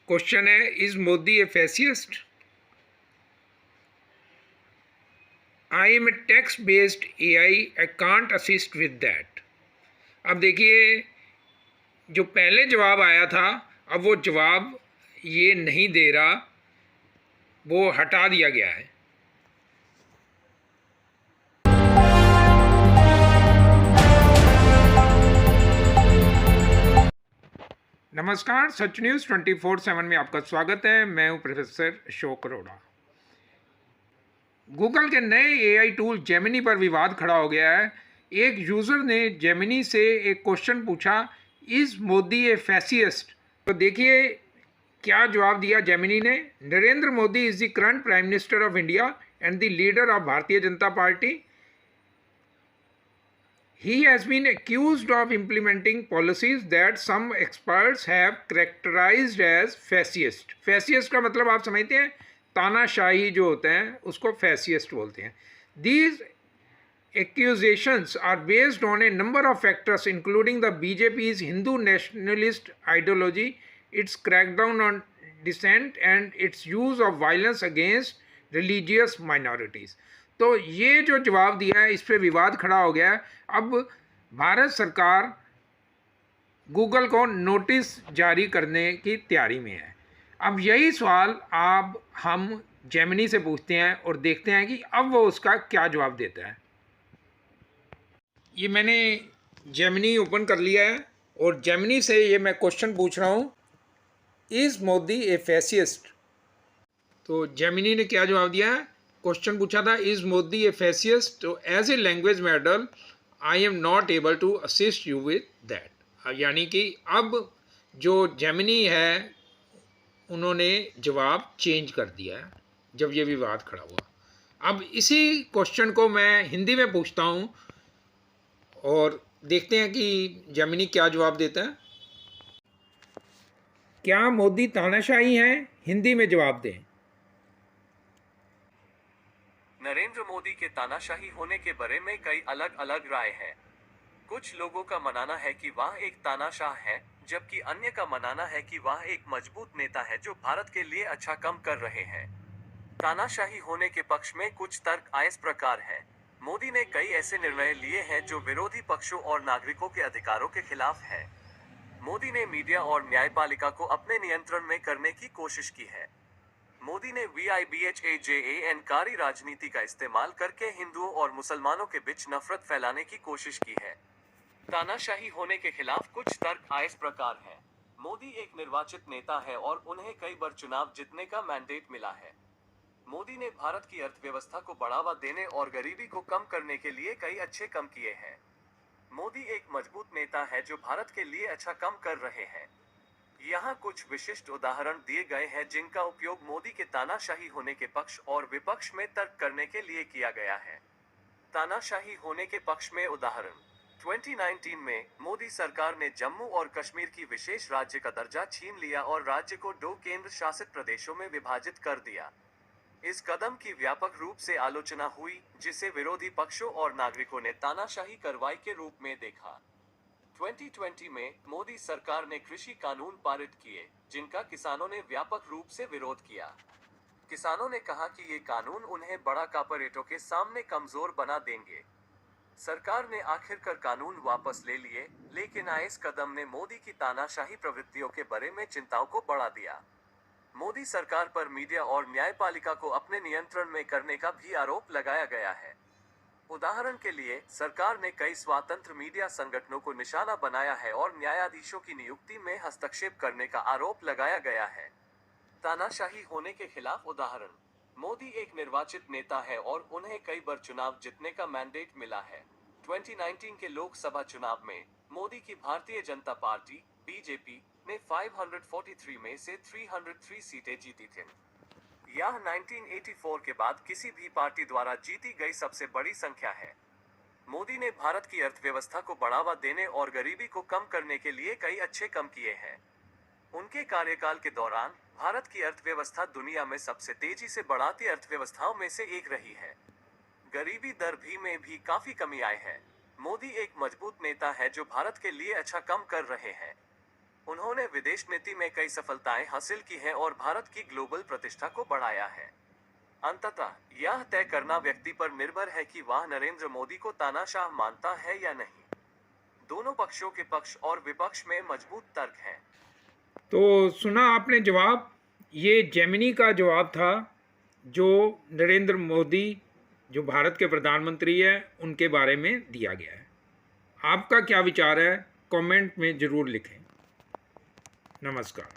Question है, is Modi A fascist? I M A text based AI, I can't assist with that. अब देखिए, जो पहले जवाब आया था अब वो जवाब ये नहीं दे रहा, वो हटा दिया गया है। नमस्कार, सच न्यूज़ 24/7 में आपका स्वागत है। मैं हूं प्रोफेसर अशोक अरोड़ा। गूगल के नए AI टूल जेमिनी पर विवाद खड़ा हो गया है। एक यूज़र ने जेमिनी से एक क्वेश्चन पूछा, इज़ मोदी ए फैसिस्ट? तो देखिए क्या जवाब दिया जेमिनी ने। Narendra Modi is the current prime minister of India and the leader of Bharatiya Janata party. He has been accused of implementing policies that some experts have characterized as fascist. Fascist का मतलब आप समझते हैं, तानाशाही जो होते हैं उसको fascist बोलते हैं। These accusations are based on a number of factors including the BJP's Hindu nationalist ideology, its crackdown on dissent and its use of violence against religious minorities. तो ये जो जवाब दिया है इस पे विवाद खड़ा हो गया है। अब भारत सरकार गूगल को नोटिस जारी करने की तैयारी में है। अब यही सवाल आप हम जेमिनी से पूछते हैं और देखते हैं कि अब वो उसका क्या जवाब देता है। ये मैंने जेमिनी ओपन कर लिया है और जेमिनी से ये मैं क्वेश्चन पूछ रहा हूँ, इज़ मोदी ए फैसिस्ट? तो जेमिनी ने क्या जवाब दिया है? क्वेश्चन पूछा था, इज़ मोदी ए फैसिस्ट? तो as a language model I am not able to assist you with that. यानी कि अब जो जेमिनी है उन्होंने जवाब चेंज कर दिया है जब ये विवाद खड़ा हुआ। अब इसी क्वेश्चन को मैं हिंदी में पूछता हूँ और देखते हैं कि जेमिनी क्या जवाब देता है। क्या मोदी तानाशाही हैं? हिंदी में जवाब दें। नरेंद्र मोदी के तानाशाही होने के बारे में कई अलग अलग राय है। कुछ लोगों का मानना है कि वह एक तानाशाह है, जबकि अन्य का मानना है कि वह एक मजबूत नेता है जो भारत के लिए अच्छा काम कर रहे हैं। तानाशाही होने के पक्ष में कुछ तर्क इस प्रकार है। मोदी ने कई ऐसे निर्णय लिए हैं जो विरोधी पक्षों और नागरिकों के अधिकारों के खिलाफ है। मोदी ने मीडिया और न्यायपालिका को अपने नियंत्रण में करने की कोशिश की है। मोदी ने VIBHAJAN कारी राजनीति का इस्तेमाल करके हिंदुओं और मुसलमानों के बीच नफरत फैलाने की कोशिश की है। तानाशाही होने के खिलाफ कुछ तर्क इस प्रकार है। मोदी एक निर्वाचित नेता है और उन्हें कई बार चुनाव जीतने का मैंडेट मिला है। मोदी ने भारत की अर्थव्यवस्था को बढ़ावा देने और गरीबी को कम करने के लिए कई अच्छे काम किए हैं। मोदी एक मजबूत नेता है जो भारत के लिए अच्छा काम कर रहे हैं। यहाँ कुछ विशिष्ट उदाहरण दिए गए हैं जिनका उपयोग मोदी के तानाशाही होने के पक्ष और विपक्ष में तर्क करने के लिए किया गया है। तानाशाही होने के पक्ष में उदाहरण: 2019 में मोदी सरकार ने जम्मू और कश्मीर की विशेष राज्य का दर्जा छीन लिया और राज्य को 2 केंद्र शासित प्रदेशों में विभाजित कर दिया। इस कदम की व्यापक रूप से आलोचना हुई, जिसे विरोधी पक्षों और नागरिकों ने तानाशाही कार्रवाई के रूप में देखा। 2020 में मोदी सरकार ने कृषि कानून पारित किए, जिनका किसानों ने व्यापक रूप से विरोध किया। किसानों ने कहा कि ये कानून उन्हें बड़ा कॉर्पोरेटों के सामने कमजोर बना देंगे। सरकार ने आखिरकार कानून वापस ले लिए, लेकिन इस कदम ने मोदी की तानाशाही प्रवृत्तियों के बारे में चिंताओं को बढ़ा दिया। मोदी सरकार पर मीडिया और न्यायपालिका को अपने नियंत्रण में करने का भी आरोप लगाया गया है। उदाहरण के लिए, सरकार ने कई स्वतंत्र मीडिया संगठनों को निशाना बनाया है और न्यायाधीशों की नियुक्ति में हस्तक्षेप करने का आरोप लगाया गया है। तानाशाही होने के खिलाफ उदाहरण: मोदी एक निर्वाचित नेता है और उन्हें कई बार चुनाव जीतने का मैंडेट मिला है। 2019 के लोकसभा चुनाव में मोदी की भारतीय जनता पार्टी BJP ने 543 में से 303 सीटें जीती थीं। यह 1984 के बाद किसी भी पार्टी द्वारा जीती गई सबसे बड़ी संख्या है। मोदी ने भारत की अर्थव्यवस्था को बढ़ावा देने और गरीबी को कम करने के लिए कई अच्छे काम किए हैं। उनके कार्यकाल के दौरान भारत की अर्थव्यवस्था दुनिया में सबसे तेजी से बढ़ती अर्थव्यवस्थाओं में से एक रही है। गरीबी दर में भी काफी कमी आई है। मोदी एक मजबूत नेता है जो भारत के लिए अच्छा काम कर रहे हैं। उन्होंने विदेश नीति में कई सफलताएं हासिल की हैं और भारत की ग्लोबल प्रतिष्ठा को बढ़ाया है। अंततः यह तय करना व्यक्ति पर निर्भर है कि वह नरेंद्र मोदी को तानाशाह मानता है या नहीं। दोनों पक्षों के पक्ष और विपक्ष में मजबूत तर्क हैं। तो सुना आपने जवाब, ये जेमिनी का जवाब था जो नरेंद्र मोदी जो भारत के प्रधानमंत्री हैं उनके बारे में दिया गया है। आपका क्या विचार है कमेंट में ज़रूर लिखें। नमस्कार।